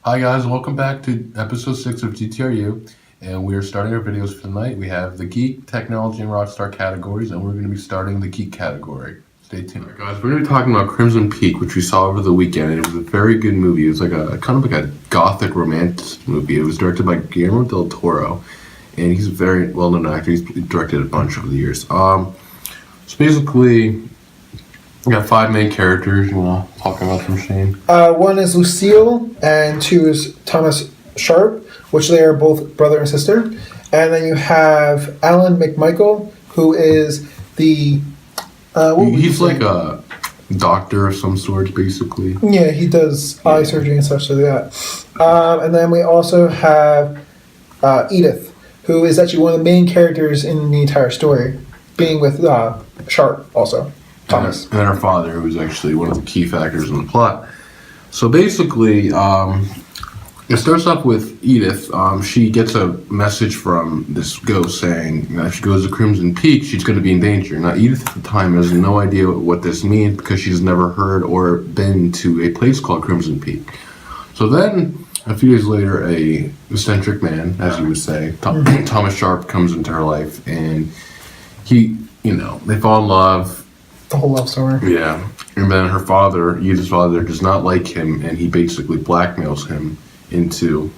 Hi guys, welcome back to episode 6 of GTRU, and we're starting our videos for tonight. We have the Geek, Technology, and Rockstar categories, and we're going to be starting the Geek category. Stay tuned. Alright guys, we're going to be talking about Crimson Peak, which we saw over the weekend, and it was a very good movie. It was like a kind of like a gothic romance movie. It was directed by Guillermo del Toro, and he's a very well-known actor. He's directed a bunch over the years. So basically, we got 5 main characters. You want to talk about them, Shane? One is Lucille, and 2 is Thomas Sharp, which they are both brother and sister. And then you have Alan McMichael, who is the... He's like a doctor of some sort, basically. Yeah, he does eye surgery and such like that. And then we also have Edith, who is actually one of the main characters in the entire story, being with Sharp also. Thomas. And her father, who was actually one of the key factors in the plot. So basically, it starts off with Edith. She gets a message from this ghost saying that if she goes to Crimson Peak, she's going to be in danger. Now, Edith at the time has no idea what this means because she's never heard or been to a place called Crimson Peak. So then, a few days later, a eccentric man, as you would say, Thomas Sharp, comes into her life, and they fall in love. The whole love story. Yeah. And then her father, Edith's father, does not like him, and he basically blackmails him into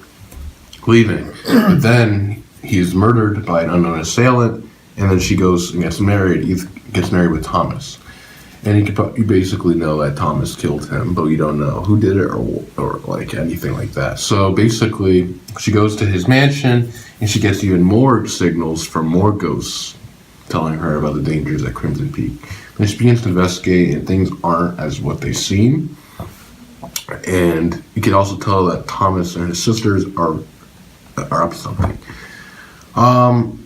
leaving. But then he's murdered by an unknown assailant, and then she goes and gets married. Edith gets married with Thomas. And you basically know that Thomas killed him, but you don't know who did it or like anything like that. So basically, she goes to his mansion, and she gets even more signals from more ghosts telling her about the dangers at Crimson Peak. And she begins to investigate, and things aren't as what they seem. And you can also tell that Thomas and his sisters are up to something. And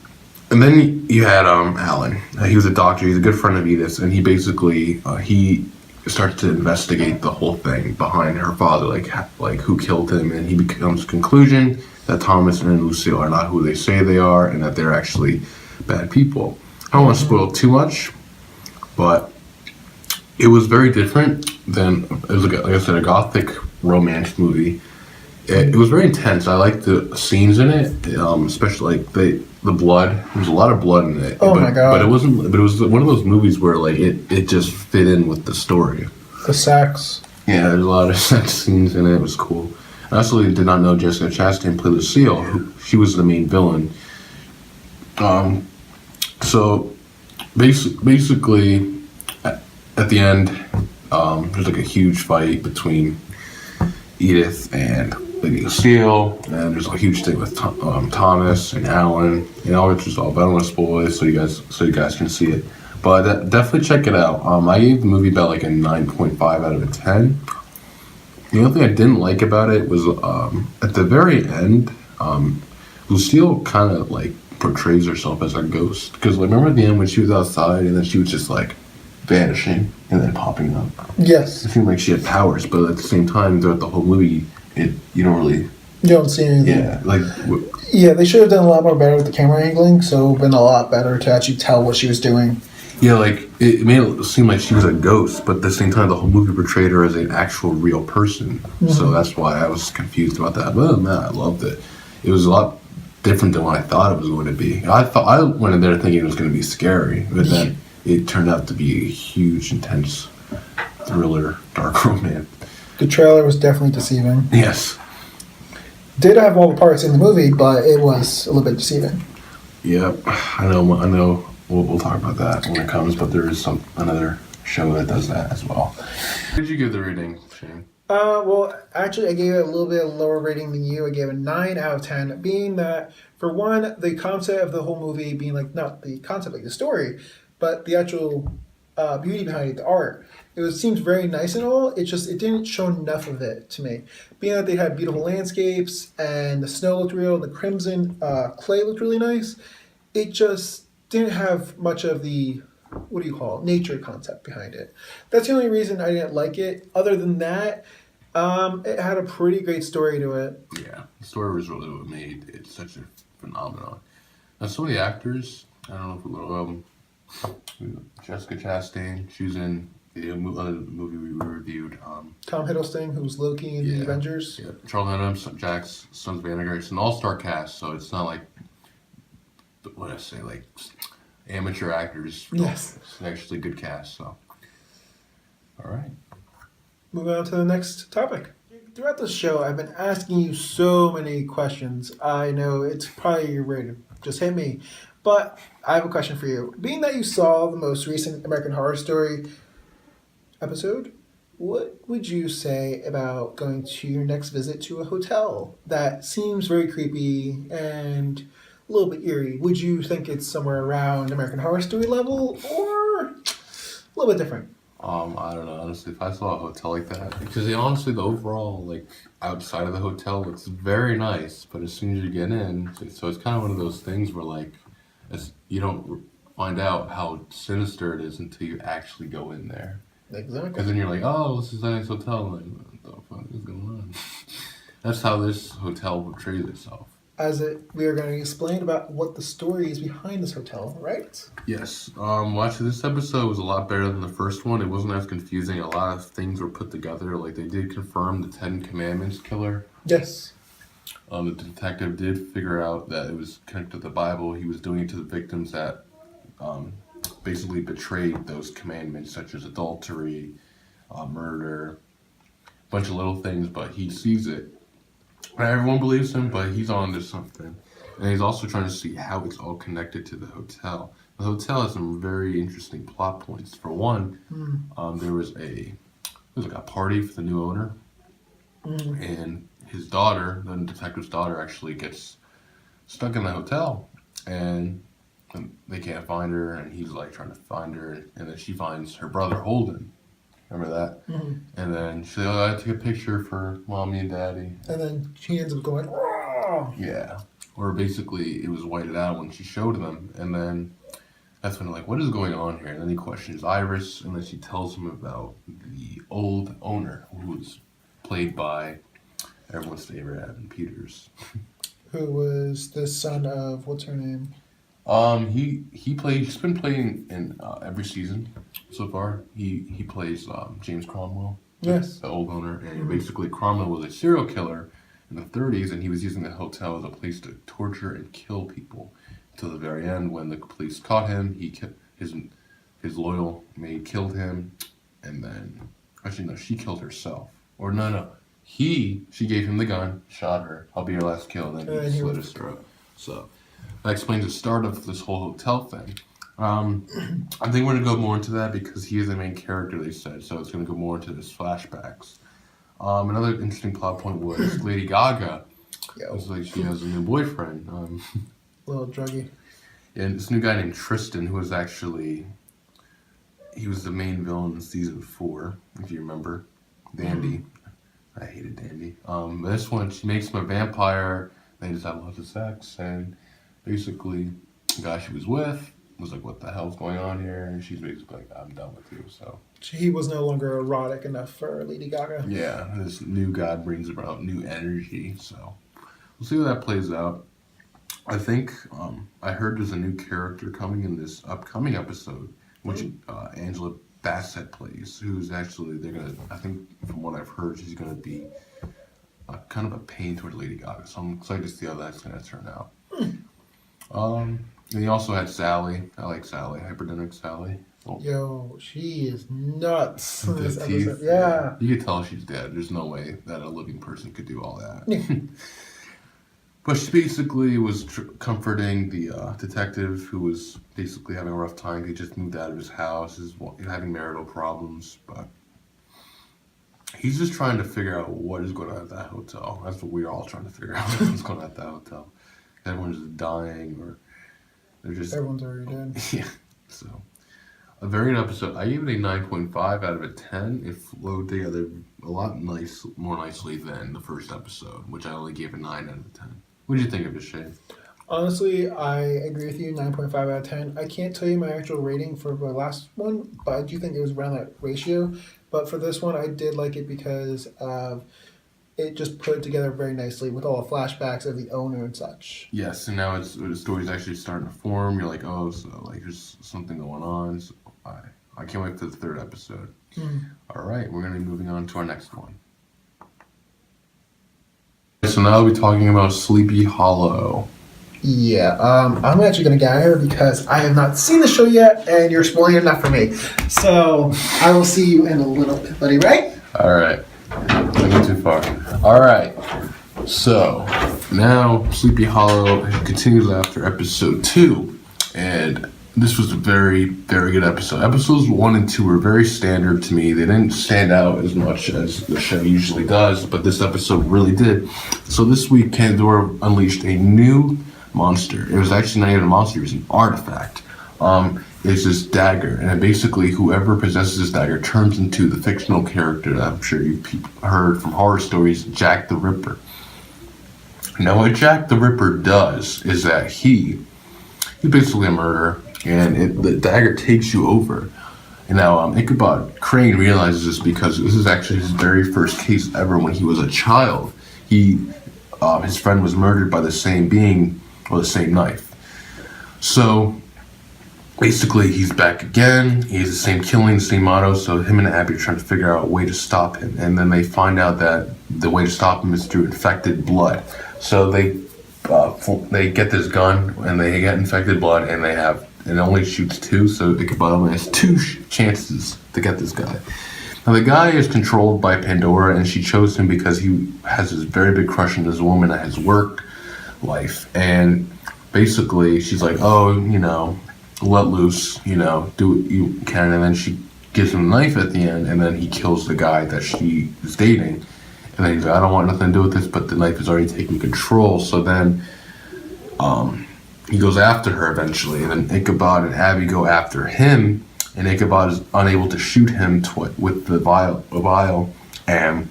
then you had Alan. He was a doctor. He's a good friend of Edith's, and he basically he starts to investigate the whole thing behind her father, like who killed him. And he comes to the conclusion that Thomas and Lucille are not who they say they are, and that they're actually bad people. I don't want to spoil too much, but it was very different than, it was like I said, a gothic romance movie. It was very intense. I liked the scenes in it, especially like the blood. There was a lot of blood in it. My god! But it wasn't. But it was one of those movies where like it just fit in with the story. The sex. Yeah, there's a lot of sex scenes in it. It was cool. I also did not know Jessica Chastain played Lucille. She was the main villain. So basically, at the end, there's like a huge fight between Edith and Lady Lucille, and there's a huge thing with Thomas and Alan, and all it's resolved. I don't want to spoil it so you guys can see it, but definitely check it out. I gave the movie about like a 9.5 out of a 10. The only thing I didn't like about it was at the very end, Lucille kind of like portrays herself as a ghost, because like, remember at the end when she was outside and then she was just like vanishing and then popping up. Yes. It seemed like she had powers, but at the same time throughout the whole movie you don't see anything. Yeah, they should have done a lot more better with the camera angling, so it would have been a lot better to actually tell what she was doing. Yeah, like it made it seem like she was a ghost, but at the same time the whole movie portrayed her as an actual real person. Mm-hmm. So that's why I was confused about that. But other than that, I loved it. It was a lot different than what I thought it was going to be. I went in there thinking it was going to be scary, but then it turned out to be a huge, intense thriller, dark romance. The trailer was definitely deceiving. Yes. Did have all the parts in the movie, but it was a little bit deceiving. Yep, I know. We'll talk about that when it comes, but there is another show that does that as well. What did you give the rating, Shane? Well, actually, I gave it a little bit lower rating than you. I gave it 9 out of 10, being that, for one, the concept of the whole movie being like, not the concept, like the story, but the actual beauty behind it, the art. It seems very nice and all, it didn't show enough of it to me. Being that they had beautiful landscapes, and the snow looked real, and the crimson clay looked really nice, it just didn't have much of the, nature concept behind it. That's the only reason I didn't like it. Other than that, it had a pretty great story to it. Yeah, the story was really what made it such a phenomenon. Now, some of the actors, I don't know if Jessica Chastain, she was in The other movie we reviewed. Tom Hiddleston, who's Loki in the Avengers. Yeah, Charles Adams, Jack's Sons of Anarchy. It's an all-star cast, so it's not like what I say, like amateur actors. Yes. It's actually a good cast. So, all right. Moving on to the next topic. Throughout the show, I've been asking you so many questions. I know it's probably ready to just hit me, but I have a question for you. Being that you saw the most recent American Horror Story episode, what would you say about going to your next visit to a hotel that seems very creepy and a little bit eerie? Would you think it's somewhere around American Horror Story level or a little bit different? I don't know, honestly, if I saw a hotel like that, because honestly, the overall, like, outside of the hotel looks very nice, but as soon as you get in, so it's kind of one of those things where, like, you don't find out how sinister it is until you actually go in there. Exactly. Because then you're like, oh, this is a nice hotel. I'm like, what the fuck is going on? That's how this hotel portrays itself. We are going to explain about what the story is behind this hotel, right? Yes. Watching this episode was a lot better than the first one. It wasn't as confusing. A lot of things were put together. Like, they did confirm the 10 Commandments killer. Yes. The detective did figure out that it was connected to the Bible. He was doing it to the victims that basically betrayed those commandments, such as adultery, murder, a bunch of little things, but he sees it. Not everyone believes him, but he's on to something. And he's also trying to see how it's all connected to the hotel. The hotel has some very interesting plot points. For one, there was like a party for the new owner, and his daughter, the detective's daughter, actually gets stuck in the hotel, and they can't find her, and he's like trying to find her, and then she finds her brother Holden. Remember that? Mm-hmm. And then she's like, oh, I took a picture for mommy and daddy. And then she ends up going, oh! Yeah. Or basically, it was whited out when she showed them, and then that's when they're like, what is going on here? And then he questions Iris, and then she tells him about the old owner, who was played by everyone's favorite Evan Peters. Who was the son of, what's her name? He's been playing in every season so far. He plays James Cromwell. Yes. The old owner. And basically Cromwell was a serial killer in the 30s, and he was using the hotel as a place to torture and kill people until the very end. When the police caught him, his loyal maid killed him, and then actually no, she killed herself. Or no, she gave him the gun, shot her. I'll be your last kill. And then he slit his throat. So that explains the start of this whole hotel thing. I think we're gonna go more into that because he is the main character. They said so. It's gonna go more into his flashbacks. Another interesting plot point was Lady Gaga. It was like she has a new boyfriend. Little druggy. And this new guy named Tristan, who was actually, he was the main villain in season 4, if you remember. Dandy. I hated Dandy. This one, she makes him a vampire. They just have lots of sex, and basically, the guy she was with was like, what the hell's going on here? And she's basically like, I'm done with you, so. He was no longer erotic enough for Lady Gaga. Yeah, this new god brings about new energy, so. We'll see how that plays out. I think, I heard there's a new character coming in this upcoming episode, which Angela Bassett plays, who's actually, I think from what I've heard, she's going to be kind of a pain toward Lady Gaga, so I'm excited to see how that's going to turn out. And you also had Sally. I like Sally, hypodermic Sally. Oh. Yo, she is nuts. The This teeth. episode. Yeah. You could tell she's dead. There's no way that a living person could do all that. But she basically was comforting the detective who was basically having a rough time. He just moved out of his house. He's having marital problems. But he's just trying to figure out what is going on at that hotel. That's what we're all trying to figure out. What's going on at that hotel. Everyone's just dying, or they're just... Everyone's already dead. Yeah. So, a very good episode. I gave it a 9.5 out of a 10. It flowed together a lot more nicely than the first episode, which I only gave a 9 out of 10. What did you think of it, Shane? Honestly, I agree with you, 9.5 out of 10. I can't tell you my actual rating for the last one, but I do think it was around that ratio. But for this one, I did like it because it just put it together very nicely with all the flashbacks of the owner and such. Yes, and now the story's actually starting to form. You're like, oh, so like there's something going on. So I can't wait for the third episode. All right, we're going to be moving on to our next one. So now we'll be talking about Sleepy Hollow. Yeah, I'm actually going to get out of here because I have not seen the show yet, and you're spoiling it enough for me. So I will see you in a little bit, buddy, right? All right. Don't go too far. All right. So now Sleepy Hollow continues after episode 2, and this was a very, very good episode. Episodes 1 and 2 were very standard to me. They didn't stand out as much as the show usually does, but this episode really did. So this week, Pandora unleashed a new monster. It was actually not even a monster, it was an artifact. It's this dagger, and basically whoever possesses this dagger turns into the fictional character that I'm sure you've heard from horror stories, Jack the Ripper. Now what Jack the Ripper does is that he's basically a murderer, and the dagger takes you over. And now Ichabod Crane realizes this because this is actually his very first case ever. When he was a child, his friend was murdered by the same being, or the same knife. So basically he's back again. He has the same killing, the same motto. So him and Abby are trying to figure out a way to stop him. And then they find out that the way to stop him is through infected blood. So they get this gun and they get infected blood, and it only shoots 2. So Ichabod only has 2 chances to get this guy. Now the guy is controlled by Pandora, and she chose him because he has this very big crush on this woman at his work life. And basically she's like, oh, let loose, do what you can. And then she gives him a knife at the end, and then he kills the guy that she is dating. And then he's like, I don't want nothing to do with this, but the knife is already taking control. So then he goes after her eventually, and then Ichabod and Abby go after him, and Ichabod is unable to shoot him with the vial, and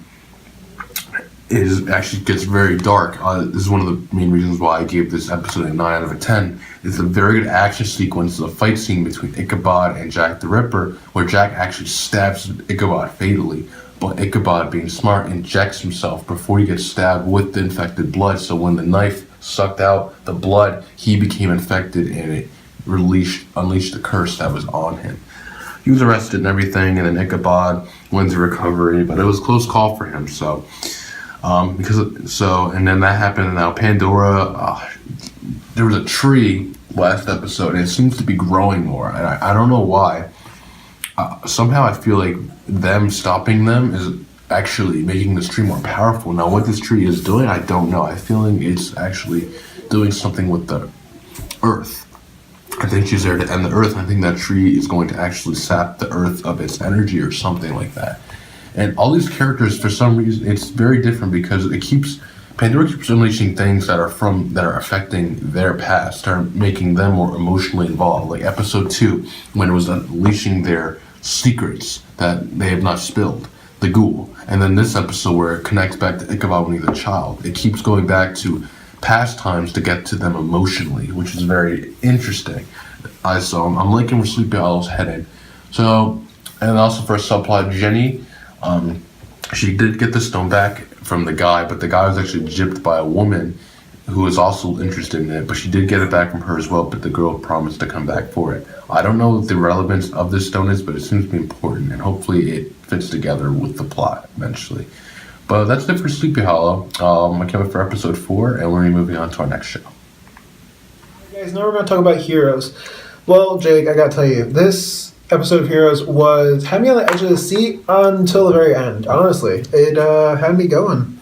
it actually gets very dark. This is one of the main reasons why I gave this episode a 9 out of 10. It's a very good action sequence, a fight scene between Ichabod and Jack the Ripper, where Jack actually stabs Ichabod fatally, but Ichabod, being smart, injects himself before he gets stabbed with the infected blood. So when the knife sucked out the blood, he became infected, and it unleashed the curse that was on him. He was arrested and everything, and then Ichabod wins the recovery, but it was a close call for him. So and then that happened, and now Pandora, there was a tree last episode, and it seems to be growing more, and I don't know why. Somehow I feel like them stopping them is actually making this tree more powerful. Now what this tree is doing, I don't know. I feel like it's actually doing something with the earth. I think she's there to end the earth. I think that tree is going to actually sap the earth of its energy or something like that. And all these characters, for some reason, it's very different because Pandora keeps unleashing things that are affecting their past, are making them more emotionally involved. Like episode 2, when it was unleashing their secrets that they have not spilled, the ghoul. And then this episode where it connects back to Ichabod when he's a child. It keeps going back to past times to get to them emotionally, which is very interesting. So I'm liking where Sleepy Hollow's headed. So, and also for a subplot, Jenny, she did get the stone back from the guy, but the guy was actually gypped by a woman who was also interested in it, but she did get it back from her as well, but the girl promised to come back for it. I don't know what the relevance of this stone is, but it seems to be important, and hopefully it fits together with the plot eventually. But that's it for Sleepy Hollow. I can't wait for episode 4, and we're going to be moving on to our next show. Hey guys, now we're going to talk about Heroes. Well, Jake, I got to tell you, this episode of Heroes had me on the edge of the seat until the very end. Honestly, it had me going.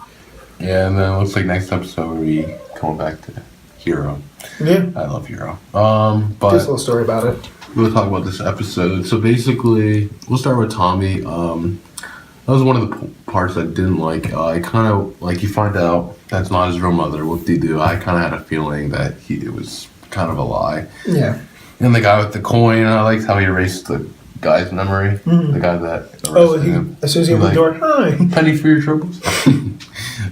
Yeah, and then it looks like next episode we'll be going back to Hero. Yeah, I love Hero. But just a little story about it. We'll talk about this episode. So basically, we'll start with Tommy. That was one of the parts I didn't like. I kind of, like, you find out that's not his real mother. Whoop-de-doo. I kind of had a feeling that it was kind of a lie. Yeah. And the guy with the coin, I liked how he erased the guy's memory. Mm-hmm. The guy that arrested him. As soon as he opened the door, hi. Penny for your troubles.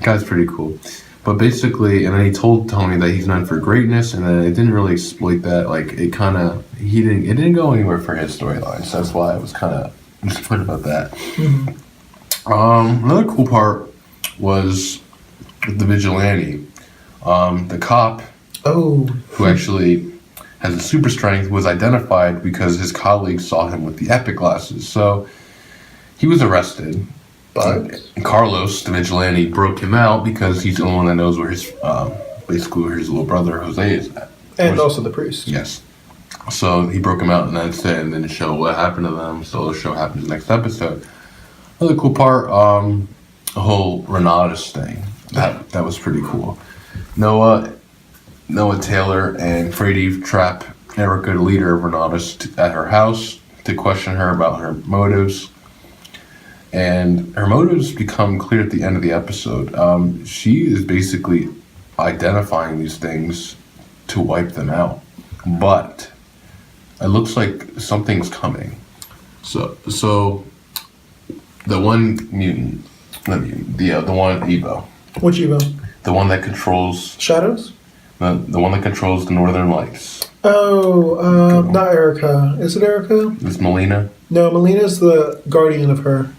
Guy's pretty cool. But basically, and then he told Tommy that he's meant for greatness, and then it didn't really exploit that. Like, it didn't go anywhere for his storyline. So that's why I was kind of disappointed about that. Mm-hmm. Another cool part was the vigilante, the cop, who actually has a super strength, was identified because his colleagues saw him with the epic glasses. So he was arrested. But Carlos, the vigilante, broke him out because he's the only one that knows where his, basically where his little brother Jose is at. And also the priest. Yes. So he broke him out, and that's it. And then the show, what happened to them. So the show happens next episode. Another cool part, the whole Renatus thing. That was pretty cool. Noah Taylor and Frady trap Erica, the leader of Renatus, at her house to question her about her motives. And her motives become clear at the end of the episode. She is basically identifying these things to wipe them out. But it looks like something's coming. So the one mutant, not mutant, the one Evo. Which Evo? The one that controls... Shadows? The one that controls the Northern Lights. Oh, not Erica. Is it Erica? It's Melina. No, Melina's the guardian of her.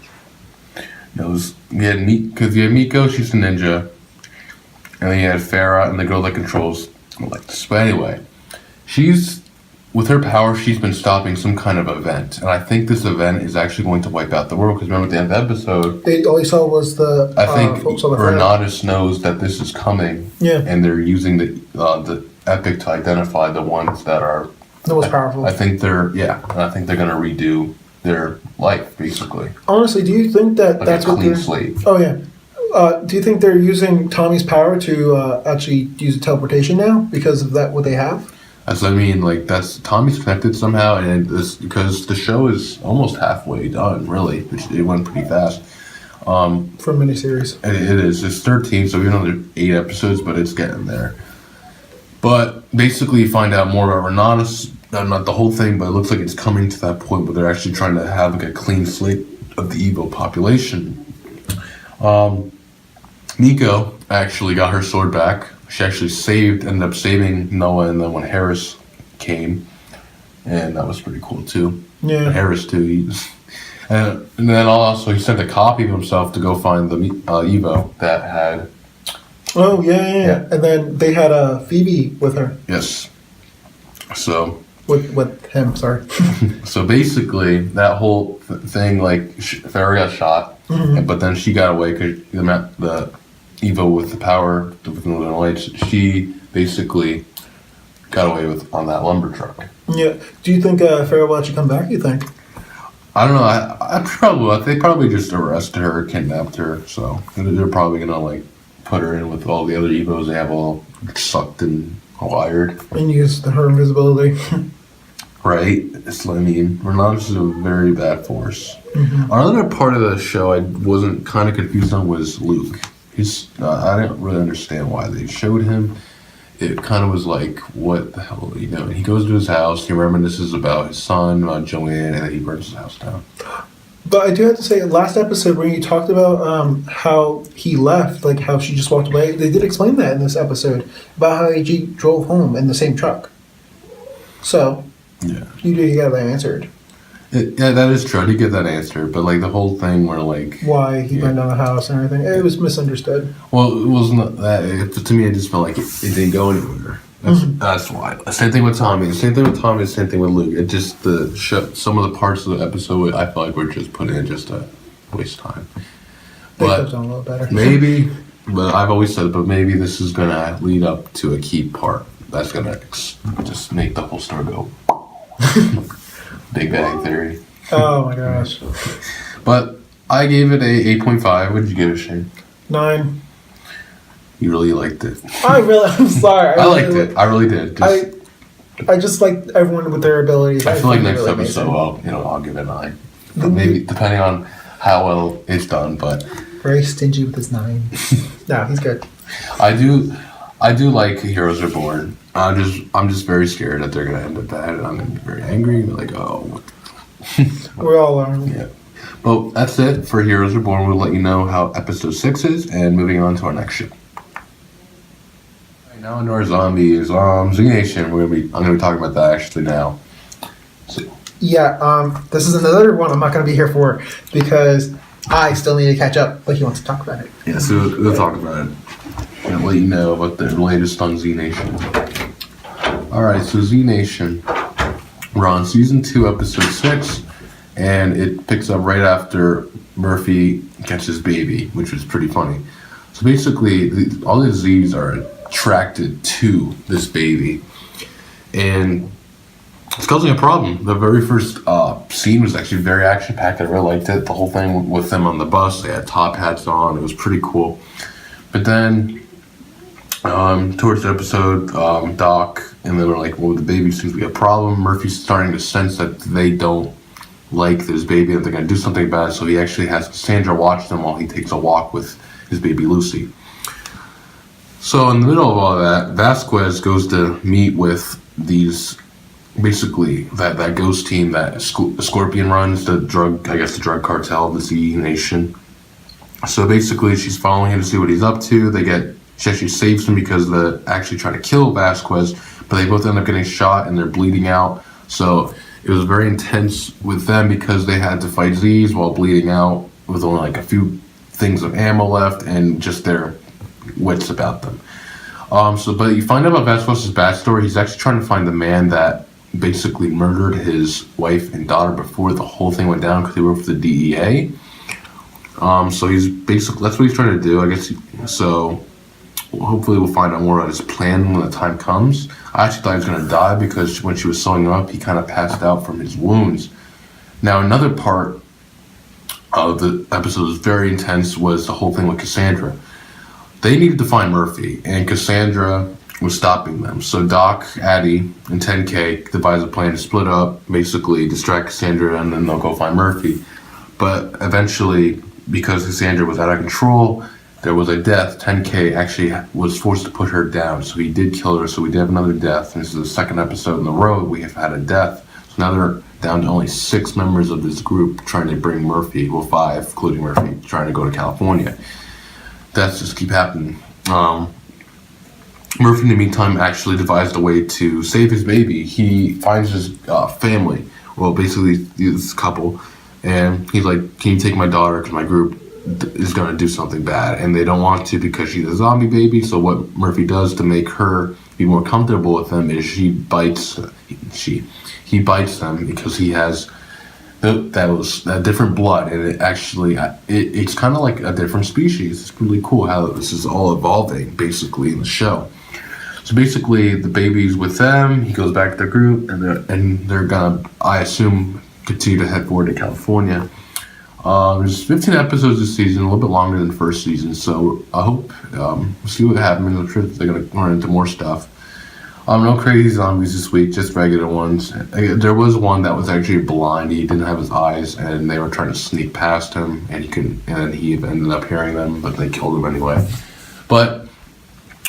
No, you had Miko, she's a ninja. And then you had Farah and the girl that controls the lights. But anyway, with her power, she's been stopping some kind of event. And I think this event is actually going to wipe out the world. Because remember at the end of the episode... All you saw was the... I think folks on the Renatus knows that this is coming. Yeah. And they're using the epic to identify the ones that are... The most powerful. I think they're going to redo their life, basically. Honestly, do you think that like that's a what clean they're... slate. Oh, yeah. Do you think they're using Tommy's power to actually use teleportation now because of that? What they have? As I mean, like that's Tommy's connected somehow, and this because the show is almost halfway done. Really, it went pretty fast. For a miniseries, it is. It's 13, so we know there's 8 episodes, but it's getting there. But basically, you find out more about Renatus. Not the whole thing, but it looks like it's coming to that point where they're actually trying to have like a clean slate of the Evo population. Nico actually got her sword back. She actually ended up saving Noah, and then when Harris came, and that was pretty cool too. Yeah. And Harris too. And then also he sent a copy of himself to go find the Evo that had. Oh yeah. And then they had Phoebe with her. Yes. So. With him, sorry. So basically, that whole thing, like Farrah got shot, but then she got away because the Evo with the power with the Northern Lights, she basically got away on that lumber truck. Yeah. Do you think Farrah will actually come back? You think? I don't know. They probably just arrested her, kidnapped her. So they're probably gonna like put her in with all the other Evos they have all sucked and wired. And use her invisibility. Right. So, I mean, Renatus is a very bad force. Another part of the show I wasn't kind of confused on was Luke. I didn't really understand why they showed him. It kind of was like, what the hell are you doing? He goes to his house. He reminisces about his son, Joanne, and then he burns his house down. But I do have to say, last episode when you talked about how he left, like how she just walked away, they did explain that in this episode about how he drove home in the same truck. So, yeah, you did get that answered. Yeah, that is true. I did get that answer, but like the whole thing where like why he burned down the house and everything, it was misunderstood. Well, it wasn't that. To me, it just felt like it didn't go anywhere. That's why. Same thing with Tommy. Same thing with Luke. It just some of the parts of the episode I felt like were just put in just to waste time. But a little better. Maybe, but I've always said, but maybe this is gonna lead up to a key part that's gonna just make the whole story go. Big Bang Theory. Oh my gosh. But I gave it a 8.5. What did you give it, Shane? 9. You really liked it. I'm sorry. I liked it. I really did. I just liked everyone with their abilities. I feel like next episode, I'll give it a 9. Maybe depending on how well it's done, but very stingy with his 9. No, he's good. I do like Heroes Reborn. I'm just very scared that they're gonna end up bad, and I'm gonna be very angry. Like, oh, we all are. Yeah. Well, that's it for Heroes Reborn. We'll let you know how episode 6 is, and moving on to our next show. Right, now into our zombies, Nation. I'm gonna be talking about that actually now. So. Yeah. This is another one I'm not gonna be here for because I still need to catch up. But he wants to talk about it. Yeah. So we'll talk about it. And let you know about the latest on Z Nation. Alright, so Z Nation. We're on season 2, episode 6, and it picks up right after Murphy gets his baby, which was pretty funny. So basically, all the Z's are attracted to this baby, and it's causing a problem. The very first scene was actually very action-packed. I really liked it. The whole thing with them on the bus, they had top hats on. It was pretty cool. But then, towards the episode, Doc and they were like, well, the baby seems to be a problem. Murphy's starting to sense that they don't like this baby and they're going to do something bad. So he actually has Cassandra watch them while he takes a walk with his baby Lucy. So in the middle of all that, Vasquez goes to meet with these, basically, that ghost team that Scorpion runs, the drug cartel, the Z Nation. So basically, she's following him to see what he's up to. She actually saves him because they're actually trying to kill Vasquez, but they both end up getting shot and they're bleeding out. So it was very intense with them because they had to fight Z's while bleeding out with only like a few things of ammo left and just their wits about them. But you find out about Vasquez's backstory. He's actually trying to find the man that basically murdered his wife and daughter before the whole thing went down because he worked for the DEA. So that's what he's trying to do, I guess. So hopefully we'll find out more about his plan when the time comes. I actually thought he was going to die because when she was sewing him up, he kind of passed out from his wounds. Now, another part of the episode was very intense was the whole thing with Cassandra. They needed to find Murphy, and Cassandra was stopping them. So Doc, Addie, and 10K devised a plan to split up, basically distract Cassandra, and then they'll go find Murphy. But eventually, because Cassandra was out of control, there was a death. 10K actually was forced to put her down, so he did kill her, so we did have another death. And this is the second episode in a row we have had a death. So now they're down to only 6 members of this group trying to bring Murphy, well 5, including Murphy, trying to go to California. That's just keep happening. Murphy, in the meantime, actually devised a way to save his baby. He finds his family, well, basically this couple, and he's like, can you take my daughter because my group is going to do something bad, and they don't want to because she's a zombie baby. So what Murphy does to make her be more comfortable with them is he bites them because he has that different blood, and it's kind of like a different species. It's really cool how this is all evolving basically in the show. So basically the baby's with them, he goes back to the group, and they're gonna, I assume, continue to head forward to California. There's 15 episodes this season, a little bit longer than the first season, so I hope we'll see what happens. I'm sure they're going to run into more stuff. No crazy zombies this week, just regular ones. There was one that was actually blind. He didn't have his eyes, and they were trying to sneak past him, and he ended up hearing them, but they killed him anyway. But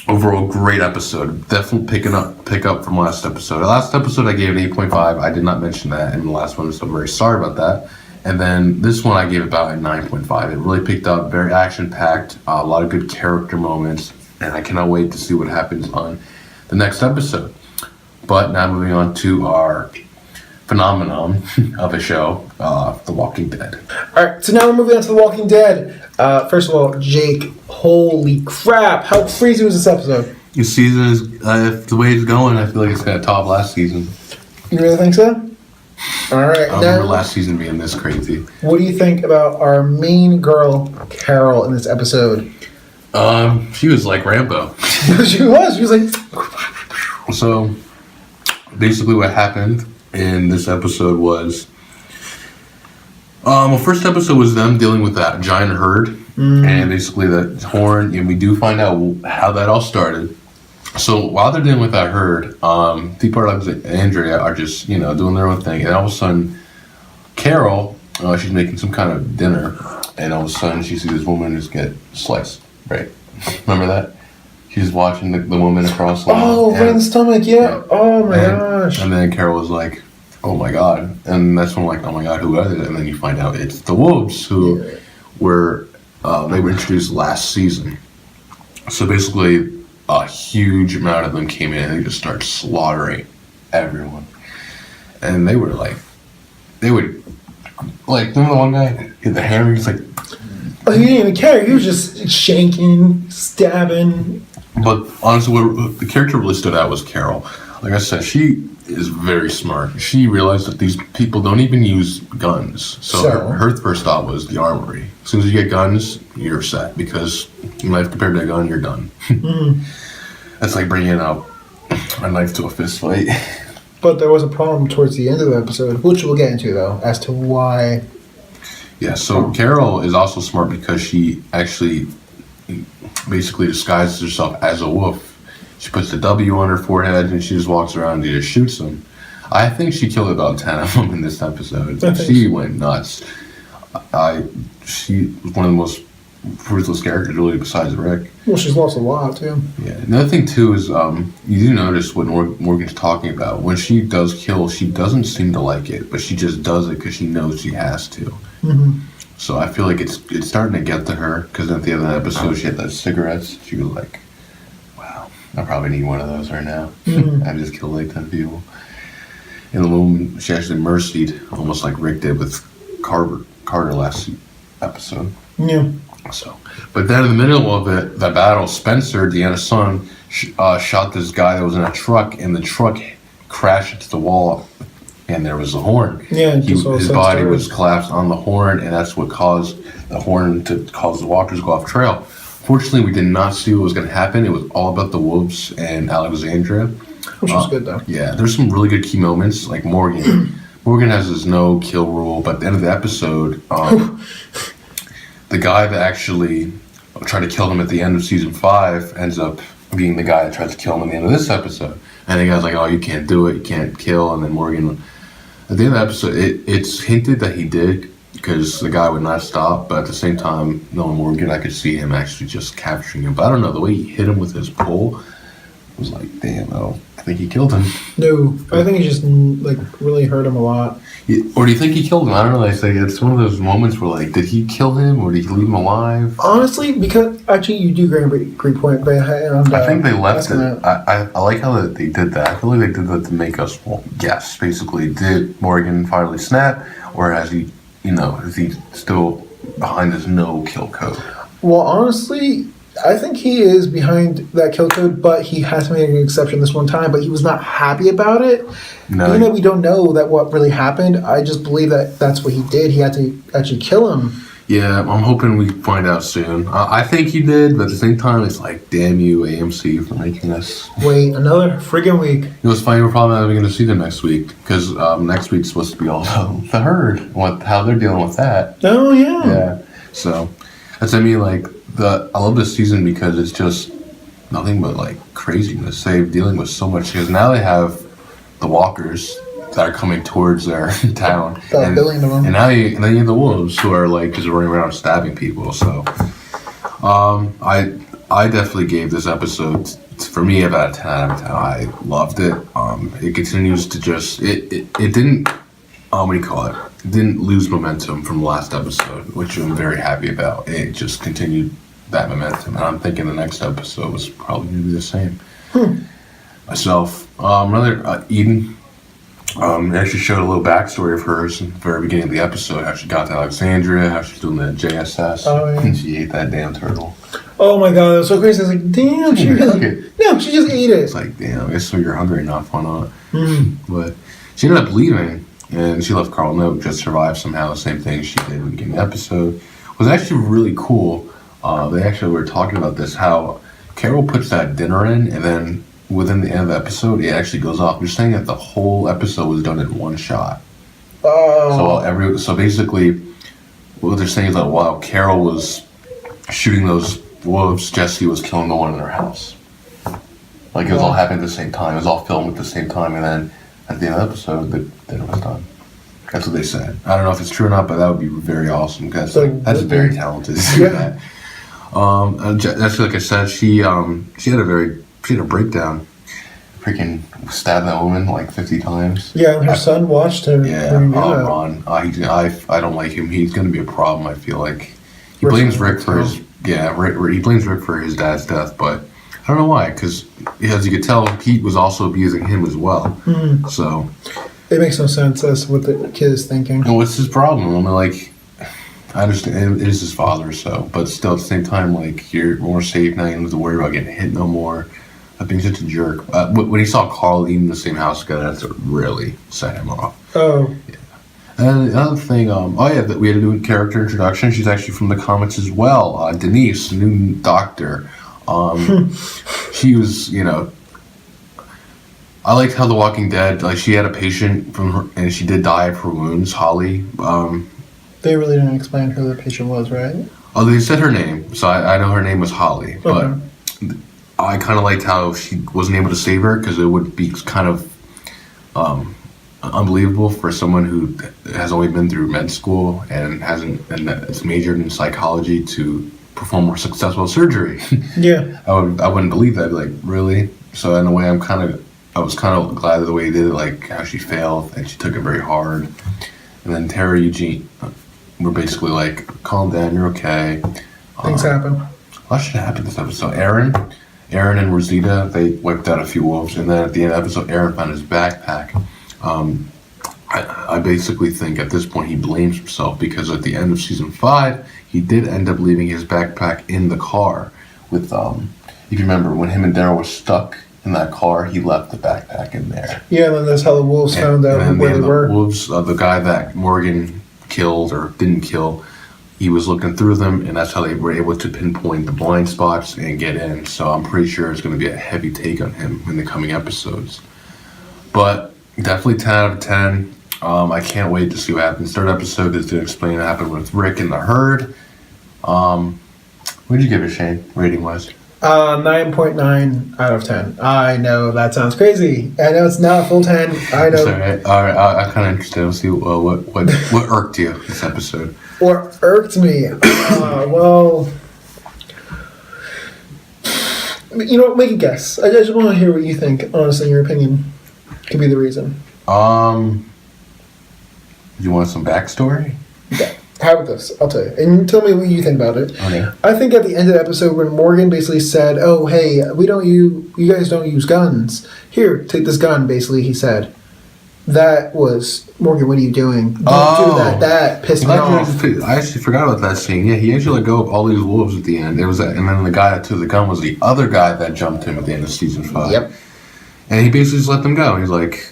overall, great episode. Definitely pick up from last episode. The last episode I gave an 8.5. I did not mention that in the last one, so I'm very sorry about that. And then this one I gave about a 9.5. It really picked up, very action-packed, a lot of good character moments, and I cannot wait to see what happens on the next episode. But now moving on to our phenomenon of a show, The Walking Dead. Alright, so now we're moving on to The Walking Dead. First of all, Jake, holy crap, how crazy was this episode? This season is, the way it's going, I feel like it's going to top last season. You really think so? Alright, I remember last season being this crazy. What do you think about our main girl, Carol, in this episode? She was like Rambo. She was like... So, basically what happened in this episode was... first episode was them dealing with that giant herd, and basically that horn, and we do find out how that all started. So while they're dealing with that herd, people like Andrea are just, doing their own thing. And all of a sudden, Carol, she's making some kind of dinner. And all of a sudden, she sees this woman just get sliced. Right? Remember that? She's watching the woman across the line. Oh, right in the stomach, yeah. Oh, my gosh. And then Carol was like, oh, my God. And that's when I'm like, oh, my God, who are they? And then you find out it's the wolves who they were introduced last season. So basically... a huge amount of them came in and they just started slaughtering everyone. And they would remember the one guy hit the hammer, he's like... Oh, he didn't even care, he was just shanking, stabbing. But honestly, what the character really stood out was Carol. Like I said, she is very smart. She realized that these people don't even use guns. So her first thought was the armory. As soon as you get guns, you're set because knife compared to a gun, you're done. Mm-hmm. That's like bringing a knife to a fist fight. But there was a problem towards the end of the episode, which we'll get into though, as to why. Yeah, so Carol is also smart because she actually basically disguises herself as a wolf. She puts the W on her forehead and she just walks around and just shoots them. I think she killed about 10 of them in this episode. She went nuts. She was one of the most ruthless characters, really, besides Rick. Well, she's lost a lot, too. Yeah. Another thing, too, is you do notice what Morgan's talking about. When she does kill, she doesn't seem to like it, but she just does it because she knows she has to. Mm-hmm. So I feel like it's starting to get to her, because at the end of the episode, she had those cigarettes. She was like, wow, I probably need one of those right now. Mm-hmm. I just killed like 10 people. In the moment, she actually mercied, almost like Rick did with Carter last episode. Yeah. So, but then in the middle of the battle, Spencer, Deanna's son, shot this guy that was in a truck, and the truck crashed into the wall, and there was a horn. Yeah, his body was collapsed on the horn, and that's what caused the horn to cause the walkers to go off trail. Fortunately, we did not see what was going to happen. It was all about the wolves and Alexandria. Which was good, though. Yeah, there's some really good key moments, like Morgan. Morgan has his no-kill rule, but at the end of the episode, the guy that actually tried to kill him at the end of season 5 ends up being the guy that tries to kill him at the end of this episode. And the guy's like, oh, you can't do it, you can't kill. And then Morgan, at the end of the episode, it's hinted that he did because the guy would not stop. But at the same time, knowing Morgan, I could see him actually just capturing him. But I don't know, the way he hit him with his pole was like, damn, I don't think he killed him. No, I think he just really hurt him a lot. Or do you think he killed him? I don't know. I say it's one of those moments where, like, did he kill him or did he leave him alive? Honestly, because actually you do great point, but I think they left it. I like how they did that. I feel like they did that to make us guess. Basically, did Morgan finally snap, or has he, is he still behind this no-kill code? Well, honestly, I think he is behind that kill code, but he has to make an exception this one time, but he was not happy about it. No. Even though we don't know that what really happened, I just believe that that's what he did. He had to actually kill him. Yeah, I'm hoping we find out soon. I think he did, but at the same time, it's like, damn you, AMC, for making this. Wait, another friggin' week. It was funny, we're probably not even going to see them next week, because next week's supposed to be all the herd, how they're dealing with that. Oh, yeah. Yeah, so, I love this season because it's just nothing but, like, craziness. They're dealing with so much, because now they have the walkers that are coming towards their town. And then you have the wolves who are like just running around stabbing people. So I definitely gave this episode, for me, about a 10 out of 10. I loved it. It continues to just it didn't it didn't lose momentum from the last episode, which I'm very happy about. It just continued that momentum, and I'm thinking the next episode was probably going to be the same. Myself, Eden. They actually showed a little backstory of hers in the very beginning of the episode, how she got to Alexandria, how she's doing the JSS, and she ate that damn turtle. Oh my god, that was so crazy. I was like, damn, she just ate it. It's like, damn, I guess you're hungry enough, why not? But she ended up leaving, and she left Carl Note, just survived somehow, the same thing she did in the beginning of the episode. It was actually really cool. They actually were talking about this, how Carol puts that dinner in, and then within the end of the episode, it actually goes off. You're saying that the whole episode was done in one shot. Oh. So basically, what they're saying is that while Carol was shooting those wolves, Jesse was killing the one in her house. Like, it was all happening at the same time. It was all filmed at the same time, and then at the end of the episode, the dinner was done. That's what they said. I don't know if it's true or not, but that would be very awesome, because that's very talented to do that. That's like I said, she had a breakdown. Freaking stabbed that woman like 50 times. Yeah, and her son watched her. Yeah, Ron. I don't like him. He's going to be a problem, I feel like. He blames Rick for his... Yeah, he blames Rick for his dad's death, but I don't know why, because as you could tell, Pete was also abusing him as well. Mm-hmm. So... It makes no sense as what the kid is thinking. And what's his problem? I mean, like... I understand it is his father, but still at the same time, like, you're more safe now. You don't have to worry about getting hit no more. being such a jerk. When he saw Carl eating the same house together, that's what really set him off. Oh. And the other thing, that we had a new character introduction. She's actually from the comics as well. Denise, the new doctor. She was, I liked how The Walking Dead, like she had a patient from her, and she did die of her wounds, Holly. They really didn't explain who the patient was, right? Oh, they said her name, so I know her name was Holly. But I kind of liked how she wasn't able to save her because it would be kind of unbelievable for someone who has only been through med school and is majored in psychology to perform more successful surgery. Yeah. I wouldn't believe that. Like, really? So in a way, I was kind of glad of the way he did it, like how she failed and she took it very hard. And then Tara and Eugene were basically like, calm down, you're okay. Things happen. What should happen this episode? Aaron and Rosita, they wiped out a few wolves, and then at the end of the episode, Aaron found his backpack. I basically think at this point he blames himself because at the end of season 5, he did end up leaving his backpack in the car with, if you remember, when him and Daryl were stuck in that car, he left the backpack in there. Yeah, and then that's how the wolves found out where they were. The wolves, the guy that Morgan killed or didn't kill, he was looking through them, and that's how they were able to pinpoint the blind spots and get in. So I'm pretty sure it's going to be a heavy take on him in the coming episodes. But definitely 10 out of 10. I can't wait to see what happens. Third episode is to explain what happened with Rick and the herd. What did you give it, Shane, rating-wise? 9.9 out of 10. I know that sounds crazy. I know it's not full 10. I know. All right. I'm kind of interested. Let's see what irked you this episode. What irked me? Well, make a guess. I just want to hear what you think. Honestly, in your opinion, could be the reason. You want some backstory? Yeah. How about this? I'll tell you. And tell me what you think about it. Okay. I think at the end of the episode when Morgan basically said, oh, hey, you guys don't use guns. Here, take this gun, basically, he said. That was, Morgan, what are you doing? Don't do that. That pissed me off. I actually forgot about that scene. Yeah, he actually let go of all these wolves at the end. And then the guy that took the gun was the other guy that jumped him at the end of season 5. Yep. And he basically just let them go. He's like,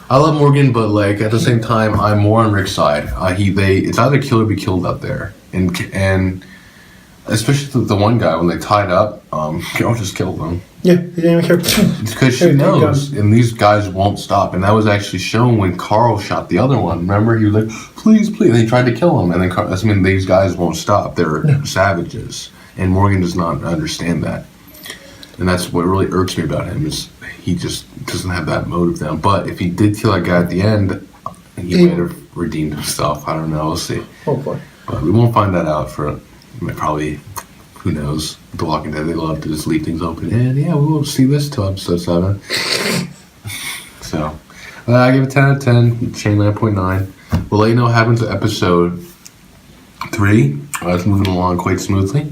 I love Morgan, but like at the same time, I'm more on Rick's side. It's either kill or be killed out there, and especially the one guy when they tied up, Carol just killed them. Yeah, he didn't even care. It's because she knows, and these guys won't stop. And that was actually shown when Carl shot the other one. Remember, he was like, "Please, please!" And he tried to kill him, and then these guys won't stop. They're savages, and Morgan does not understand that. And that's what really irks me about him is he just doesn't have that motive now. But if he did kill that guy at the end, he might have redeemed himself. I don't know. We'll see. Hopefully. But we won't find that out for probably, who knows. The Walking Dead, they love to just leave things open. And yeah, we won't see this till episode 7. So, I give it 10 out of 10. Shane 9.9. We'll let you know what happens to episode 3. It's moving along quite smoothly.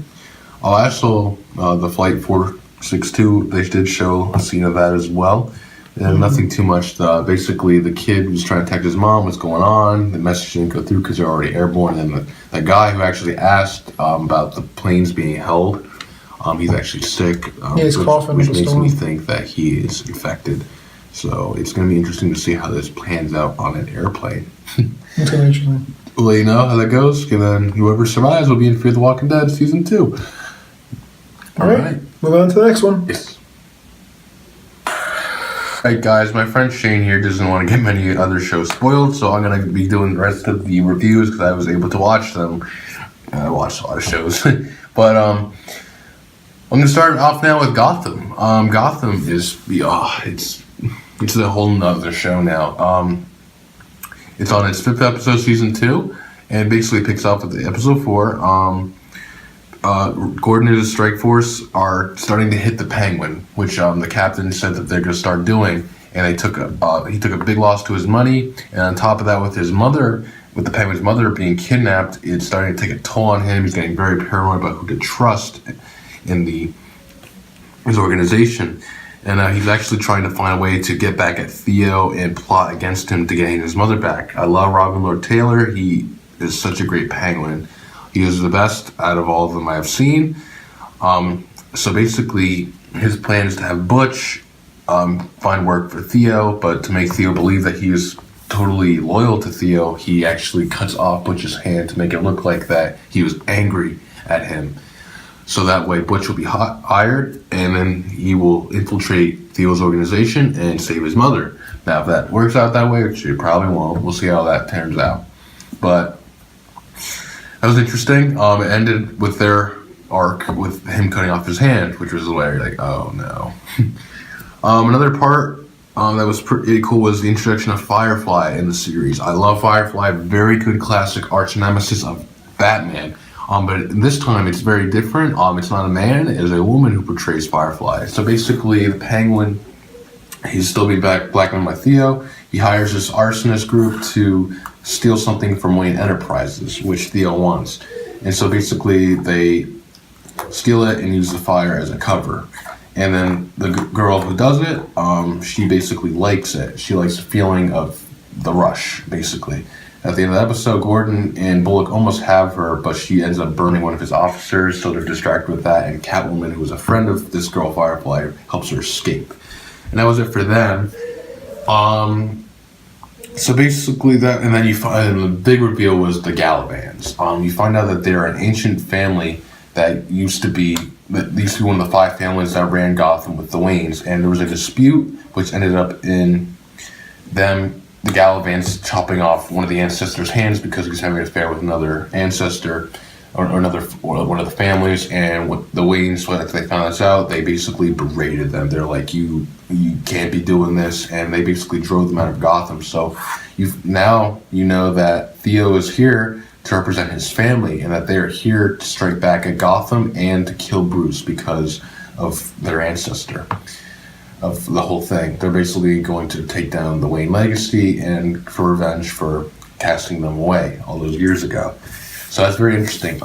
Also, the Flight 462, they did show a scene of that as well. And nothing too much. Basically, the kid was trying to text his mom what's going on. The message didn't go through because they're already airborne. And the guy who actually asked about the planes being held, he's actually sick. He's coughing. Which makes me think that he is infected. So it's going to be interesting to see how this plans out on an airplane. It's going to be interesting. We'll let you know how that goes. And then whoever survives will be in Fear the Walking Dead Season 2. All right. Move on to the next one. Yes. Alright guys, my friend Shane here doesn't want to get many other shows spoiled, so I'm going to be doing the rest of the reviews because I was able to watch them. I watched a lot of shows. But I'm going to start off now with Gotham. Gotham is, it's a whole nother show now. It's on its 5th episode, season 2, and basically picks up at the episode 4. Gordon and his strike force are starting to hit the Penguin, which the captain said that they're going to start doing. And he took a big loss to his money, and on top of that, with the Penguin's mother being kidnapped, it's starting to take a toll on him. He's getting very paranoid about who to trust in his organization, and he's actually trying to find a way to get back at Theo and plot against him to getting his mother back. I love Robin Lord Taylor. He is such a great Penguin. He is the best out of all of them I have seen. So basically, his plan is to have Butch find work for Theo, but to make Theo believe that he is totally loyal to Theo, he actually cuts off Butch's hand to make it look like that he was angry at him. So that way Butch will be hired, and then he will infiltrate Theo's organization and save his mother. Now, if that works out that way, which it probably won't, we'll see how that turns out. But that was interesting. It ended with their arc with him cutting off his hand, which was where you're like, oh no. Another part that was pretty cool was the introduction of Firefly in the series. I love Firefly, very good classic arch nemesis of Batman. But this time it's very different. It's not a man, it's a woman who portrays Firefly. So basically, the Penguin, he's still being blackmailed by Theo. He hires this arsonist group to steal something from Wayne Enterprises, which Theo wants. And so basically, they steal it and use the fire as a cover. And then the girl who does it, she basically likes it. She likes the feeling of the rush, basically. At the end of the episode, Gordon and Bullock almost have her, but she ends up burning one of his officers, so they're distracted with that, and Catwoman, who was a friend of this girl, Firefly, helps her escape. And that was it for them. So basically that, and then you find, and the big reveal was the Galavans. You find out that they're an ancient family that used to be one of the 5 families that ran Gotham with the Waynes, and there was a dispute which ended up in them, the Galavans, chopping off one of the ancestors' hands because he was having an affair with another ancestor or one of the families. And with the Waynes, after they found this out, they basically berated them. They're like, you can't be doing this, and they basically drove them out of Gotham. So now you know that Theo is here to represent his family, and that they are here to strike back at Gotham and to kill Bruce because of their ancestor, of the whole thing. They're basically going to take down the Wayne legacy and for revenge for casting them away all those years ago. So that's very interesting.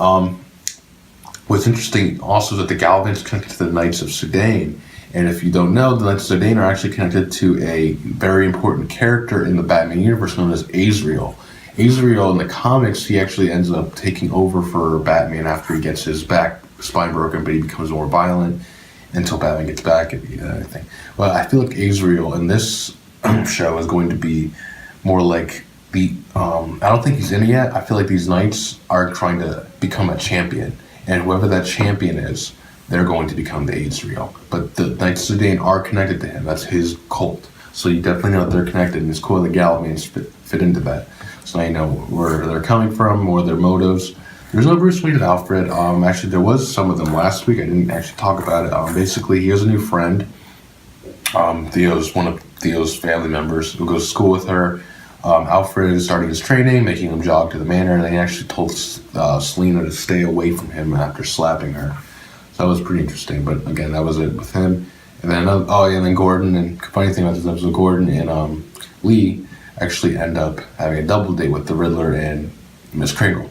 What's interesting also is that the Galavans connected to the Knights of Sedan. And if you don't know, the Knights of Sedan are actually connected to a very important character in the Batman universe known as Azrael. Azrael in the comics, he actually ends up taking over for Batman after he gets his spine broken, but he becomes more violent until Batman gets back and everything. Well, I feel like Azrael in this show is going to be more like I don't think he's in it yet. I feel like these knights are trying to become a champion, and whoever that champion is, they're going to become the Azrael. But the Knights of Sedan are connected to him. That's his cult. So you definitely know that they're connected, and it's cool the Galavans fit into that. So now you know where they're coming from, or their motives. There's no Bruce Wayne and Alfred. Actually, there was some of them last week. I didn't actually talk about it. Basically, he has a new friend. Theo's one of Theo's family members who goes to school with her. Alfred is starting his training, making him jog to the manor, and they actually told Selena to stay away from him after slapping her. So that was pretty interesting. But again, that was it with him. And then and then Gordon. And funny thing about this episode, Gordon and Lee actually end up having a double date with the Riddler and Miss Kringle.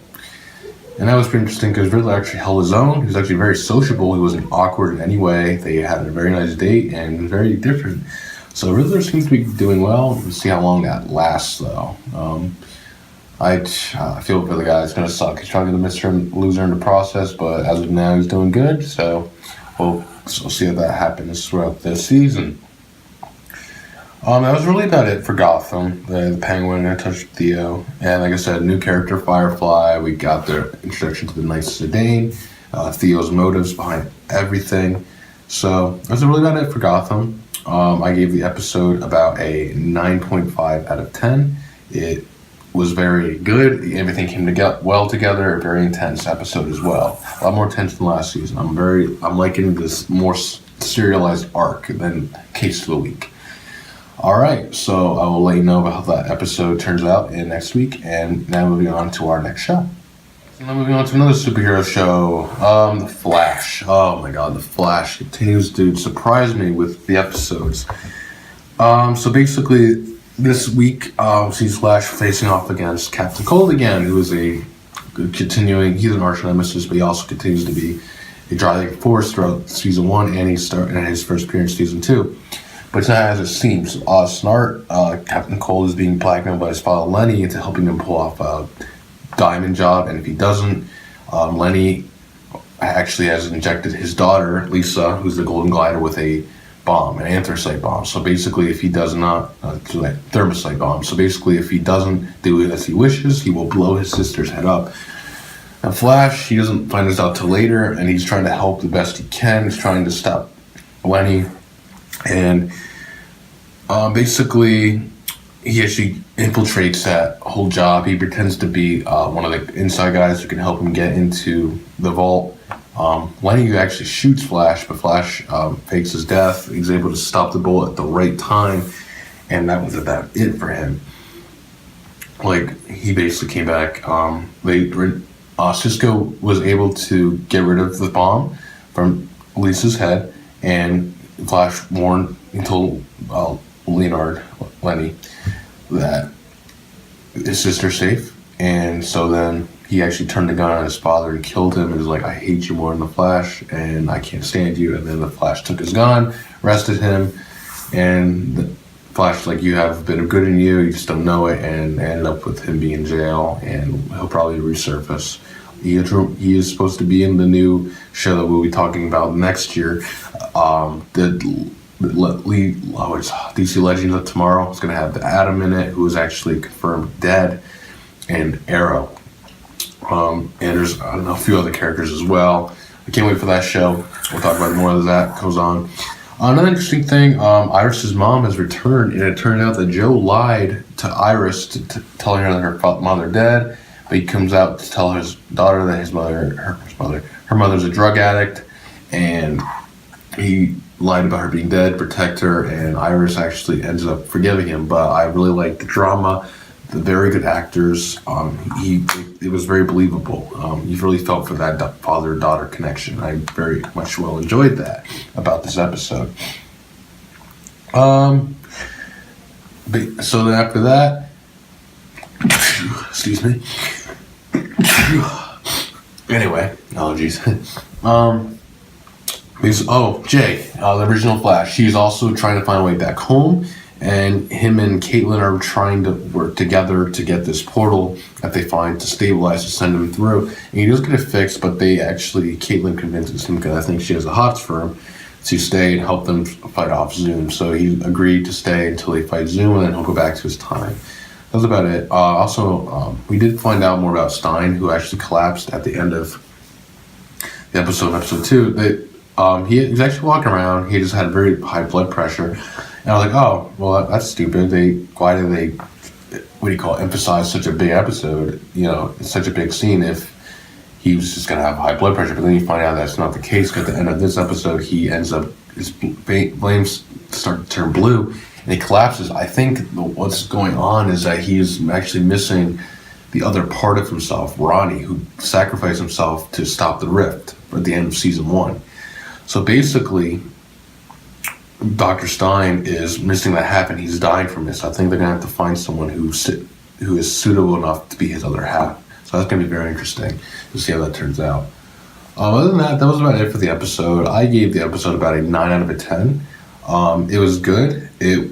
And that was pretty interesting because Riddler actually held his own. He was actually very sociable. He wasn't awkward in any way. They had a very nice date and very different. So Riddler seems to be doing well. We'll see how long that lasts, though. I feel for the guy. It's going to suck. He's probably going to lose her in the process, but as of now, he's doing good. So we'll see if that happens throughout this season. That was really about it for Gotham. The Penguin, I touched Theo. And like I said, new character, Firefly. We got their introduction to the Knights of Sedan. Theo's motives behind everything. So that's really about it for Gotham. I gave the episode about a 9.5 out of 10. It was very good. Everything came well together. A very intense episode as well. A lot more intense than last season. I'm liking this more serialized arc than Case of the Week. All right, so I will let you know about how that episode turns out in next week. And now moving on to our next show. So now moving on to another superhero show, The Flash. Oh my God, The Flash continues to surprise me with the episodes. So basically, this week, sees Flash facing off against Captain Cold again, who is he's an arch nemesis, but he also continues to be a driving force throughout season 1, and he's starting his first appearance in season 2. But it's not as it seems. Snart, Captain Cold is being blackmailed by his father Lenny into helping him pull off a diamond job, and if he doesn't, Lenny actually has injected his daughter, Lisa, who's the Golden Glider, with a bomb, an anthracite bomb. So basically, if he does not, thermosite bomb. So basically, if he doesn't do it as he wishes, he will blow his sister's head up. Now, Flash, he doesn't find this out till later, and he's trying to help the best he can. He's trying to stop Lenny, and basically, he actually infiltrates that whole job. He pretends to be one of the inside guys who can help him get into the vault. Lenny actually shoots Flash, but Flash fakes his death. He's able to stop the bullet at the right time, and that was about it for him. Like, he basically came back. Cisco was able to get rid of the bomb from Lisa's head, and Flash warned and told Lenny, that his sister's safe. And so then he actually turned the gun on his father and killed him and was like, I hate you more than the Flash, and I can't stand you. And then the Flash took his gun, arrested him, and the Flash, like, you have a bit of good in you, you just don't know it, and ended up with him being in jail, and he'll probably resurface. He is supposed to be in the new show that we'll be talking about next year. It's DC Legends of Tomorrow. It's going to have the Atom in it, who is actually confirmed dead, and Arrow. And there's, I don't know, a few other characters as well. I can't wait for that show. We'll talk about more as that goes on. Another interesting thing, Iris's mom has returned, and it turned out that Joe lied to Iris to telling her that her mother dead, but he comes out to tell his daughter that her mother's a drug addict, and he lied about her being dead, protect her, and Iris actually ends up forgiving him. But I really like the drama, the very good actors. It was very believable. You really felt for that father-daughter connection. I very much well enjoyed that about this episode. So then after that, excuse me. Anyway, allergies. Jay, the original Flash, he's also trying to find a way back home, and him and Caitlin are trying to work together to get this portal that they find to stabilize, to send him through. And he does get it fixed, but Caitlin convinces him, because I think she has the hots for him, to stay and help them fight off Zoom. So he agreed to stay until they fight Zoom, and then he'll go back to his time. That's about it. We did find out more about Stein, who actually collapsed at the end of the episode 2. He was actually walking around. He just had very high blood pressure. And I was like, oh, well, that's stupid. Why did they, emphasize such a big episode, such a big scene if he was just going to have high blood pressure? But then you find out that's not the case, because at the end of this episode, he ends up, his flames start to turn blue, and he collapses. I think what's going on is that he is actually missing the other part of himself, Ronnie, who sacrificed himself to stop the rift at the end of season 1. So basically, Dr. Stein is missing that half, and he's dying from this. I think they're going to have to find someone who is suitable enough to be his other half. So that's going to be very interesting to see how that turns out. Other than that was about it for the episode. I gave the episode about a 9 out of 10. It was good. It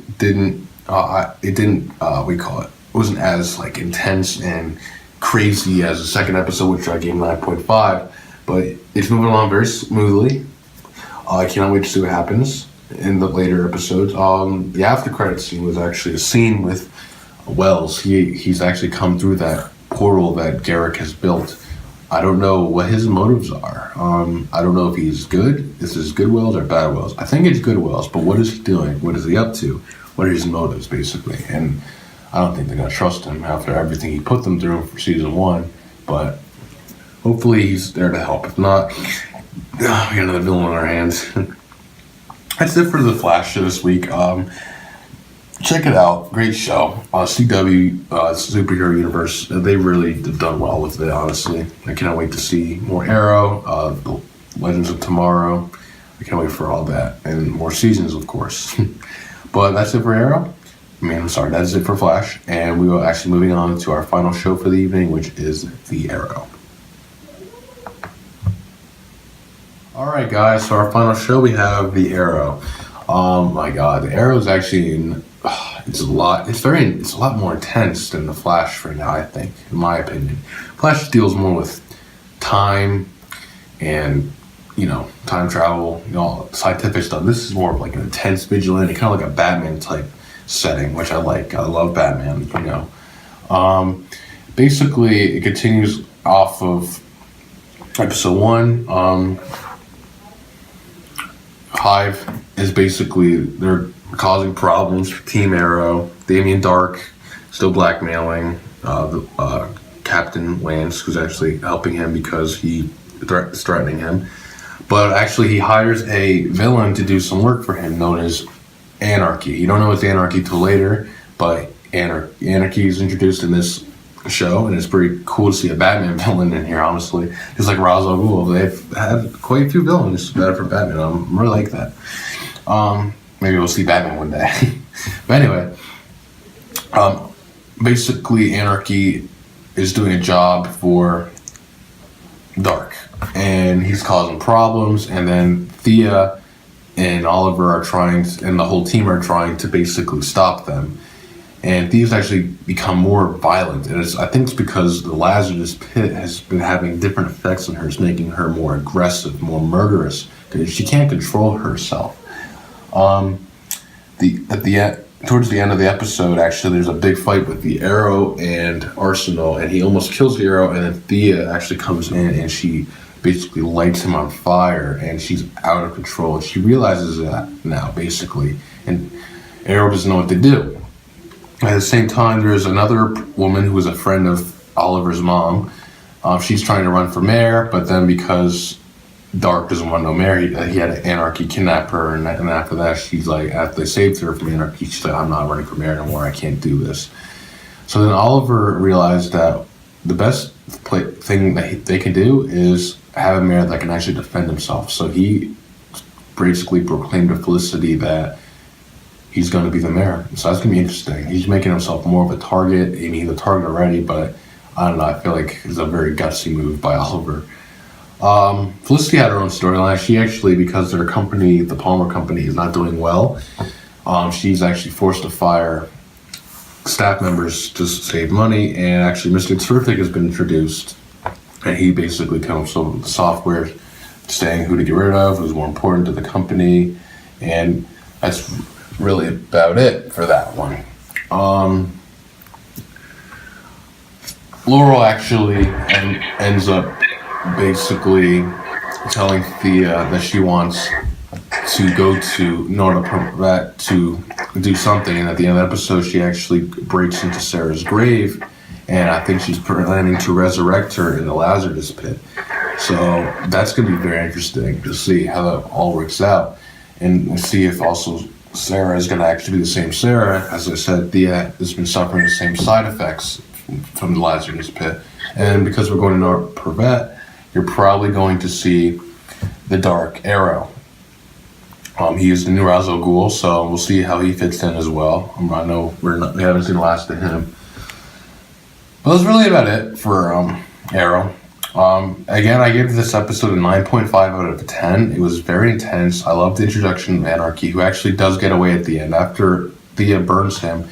wasn't as intense and crazy as the second episode, which I gave 9.5. But it's moving along very smoothly. I cannot wait to see what happens in the later episodes. The after credit scene was actually a scene with Wells. He's actually come through that portal that Garrick has built. I don't know what his motives are. I don't know if he's good. This is good Wells or bad Wells. I think it's good Wells, but what is he doing? What is he up to? What are his motives, basically? And I don't think they're going to trust him after everything he put them through for season 1. But hopefully he's there to help. If not, we got another villain on our hands. That's it for the Flash show this week. Check it out. Great show. CW, Superhero Universe, they really have done well with it, honestly. I cannot wait to see more Arrow, the Legends of Tomorrow. I can't wait for all that. And more seasons, of course. But that's it for Arrow. That's it for Flash. And we are actually moving on to our final show for the evening, which is The Arrow. Alright guys, so our final show, we have The Arrow. Oh my god, The Arrow is actually it's a lot more intense than The Flash right now, I think, in my opinion. Flash deals more with time and time travel, scientific stuff. This is more of like an intense vigilante, kind of like a Batman type setting, which I like. I love Batman. Basically, it continues off of episode 1. Hive is basically, they're causing problems for Team Arrow. Damien Dark still blackmailing Captain Lance, who's actually helping him because he is threatening him. But actually, he hires a villain to do some work for him, known as Anarchy. You don't know it's Anarchy till later, but Anarchy is introduced in this show, and it's pretty cool to see a Batman villain in here, honestly. Just like Ra's al Ghul, they've had quite a few villains that are for Batman. I really like that. Maybe we'll see Batman one day. But anyway, basically, Anarchy is doing a job for Dark, and he's causing problems, and then Thea and Oliver are trying, and the whole team are trying to basically stop them. And Thea's actually become more violent, and I think it's because the Lazarus Pit has been having different effects on her. It's making her more aggressive, more murderous, because she can't control herself. Towards the end of the episode, actually, there's a big fight with the Arrow and Arsenal, and he almost kills the Arrow, and then Thea actually comes in and she basically lights him on fire, and she's out of control. And she realizes that now, basically, and Arrow doesn't know what to do. At the same time, there's another woman who is a friend of Oliver's mom. She's trying to run for mayor, but then because Dark doesn't want no mayor, he had Anarchy kidnap her, and after that, she's like, after they saved her from Anarchy, she's like, I'm not running for mayor anymore, I can't do this. So then Oliver realized that the best thing that they can do is have a mayor that can actually defend himself. So he basically proclaimed to Felicity that he's going to be the mayor. So that's going to be interesting. He's making himself more of a target. I mean, he's a target already, but I don't know. I feel like it's a very gutsy move by Oliver. Felicity had her own storyline. She actually, because their company, the Palmer Company, is not doing well, she's actually forced to fire staff members to save money. And actually, Mr. Terrific has been introduced, and he basically comes up with software saying who to get rid of, who's more important to the company, and that's really about it for that one. Laurel actually ends up basically telling Thea that she wants to go to Nora Pratt to do something, and at the end of the episode she actually breaks into Sarah's grave, and I think she's planning to resurrect her in the Lazarus Pit. So that's going to be very interesting to see how that all works out, and see if also Sarah is going to actually be the same Sarah. As I said, Thea has been suffering the same side effects from the Lazarus Pit, and because we're going to Nora Pratt, you're probably going to see the Dark Arrow. He is the new Ra's al Ghul, so we'll see how he fits in as well. I know we haven't seen the last of him. But that's really about it for Arrow. Again, I gave this episode a 9.5 out of 10. It was very intense. I loved the introduction of Anarchy, who actually does get away at the end. After Thea burns him,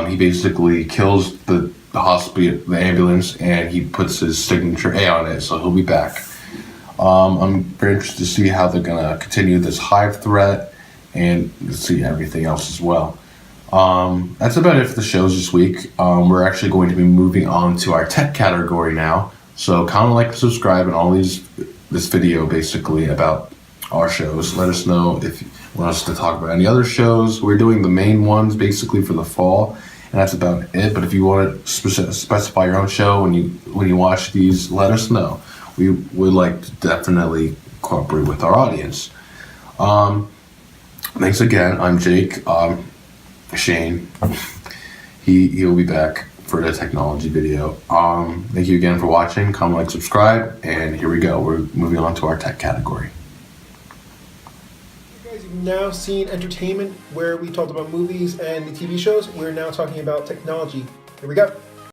he basically kills the hospital, the ambulance, and he puts his signature A on it, so he'll be back. I'm very interested to see how they're gonna continue this Hive threat and see everything else as well. That's about it for the shows this week. We're actually going to be moving on to our tech category now. So comment, like, and subscribe, and all this video basically about our shows. Let us know if you want us to talk about any other shows. We're doing the main ones basically for the fall, and that's about it. But if you want to specify your own show when you watch these, let us know. We would like to definitely cooperate with our audience. Thanks again. I'm Jake. Shane. He'll be back for the technology video. Thank you again for watching. Comment, like, subscribe, and here we go. We're moving on to our tech category. You guys have now seen entertainment, where we talked about movies and the TV shows. We're now talking about technology. Here we go.